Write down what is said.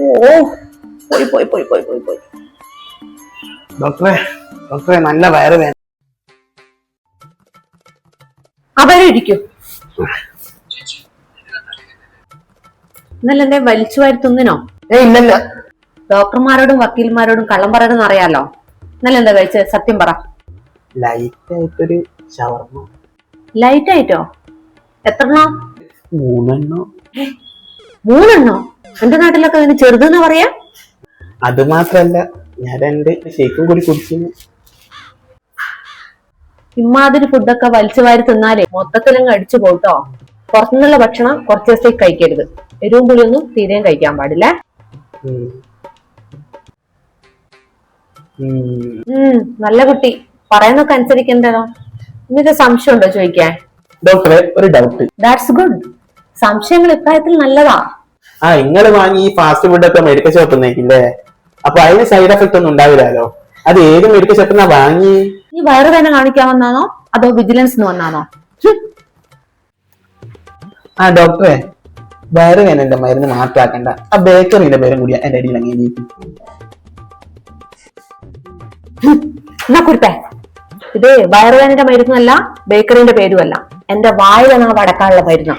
ഓ പോയി പോയി പോയി പോയി പോയി പോയി. ഡോക്ടറെ നല്ല വയറ് വേദന. അവരെ ഇരിക്കും. ഇന്നലെ എന്തേ വലിച്ചു വാരി തിന്നിനോ? ഇല്ലല്ല. ഡോക്ടർമാരോടും വക്കീൽമാരോടും കള്ളം പറയണമെന്ന് അറിയാലോ. ഇന്നലെ എന്താ കഴിച്ചത്? സത്യം പറ. ലൈറ്റ് ആയിട്ടൊരു ഷവർമ്മ. ലൈറ്റ് ആയിട്ടോ? എത്രണ്ണോ? 3 3 എന്റെ നാട്ടിലൊക്കെ അതിന് ചെറുതെന്ന് പറയാ. അത് മാത്രല്ല, ഞാൻ 2 ഷേക്കും കൂടി കുടിക്കുന്നു. ഇമാതിരി ഫുഡൊക്കെ വലിച്ചു വാരി തിന്നാലേ മൊത്തത്തിലങ്ങ് അടിച്ചു പോട്ടോ. പുറത്തുനിന്നുള്ള ഭക്ഷണം കുറച്ച് ദിവസത്തേക്ക് കഴിക്കരുത്. എരിവും പുളിയൊന്നും തീരെയും കഴിക്കാൻ പാടില്ല. നല്ല കുട്ടി, പറയുന്നൊക്കെ അനുസരിക്കണ്ടോ. നിങ്ങൾക്ക് സംശയം ഉണ്ടോ ചോദിക്കാൻ? ഡോക്ടറെ ഒരു ഡൗട്ട്. That's good. സംശയങ്ങൾ ഇപ്രായത്തിൽ നല്ലതാ. നിങ്ങൾ വാങ്ങി ഈ ഫാസ്റ്റ് ഫുഡ് ഒക്കെ മെഡിക്കൽ ഷോപ്പിൽ നിന്നേക്കില്ലേ? അപ്പൊ അതിന് സൈഡ് എഫക്ട് ഒന്നും ഉണ്ടാവില്ലല്ലോ. അത് ഏത് മെഡിക്കൽ ഷോപ്പിൽ നിന്നാ വാങ്ങി? ഈ വയറുവേദന കാണിക്കാൻ വന്നാണോ അതോ വിജിലൻസിന് വന്നാണോ? ഡോക്ടറെ, വയറുവേദനന്റെ മരുന്ന് മാറ്റാക്കണ്ട. ആ ബേക്കറിന്റെ പേരും കൂടി എന്റെ അടിയിൽ അംഗീകരിക്കും. എന്നാ കുരുത്തേ, ഇത് വയറുവേദനയുടെ മരുന്നല്ല, ബേക്കറിന്റെ പേരുമല്ല, എന്റെ വായിലാണ് വടക്കാനുള്ള മരുന്ന്.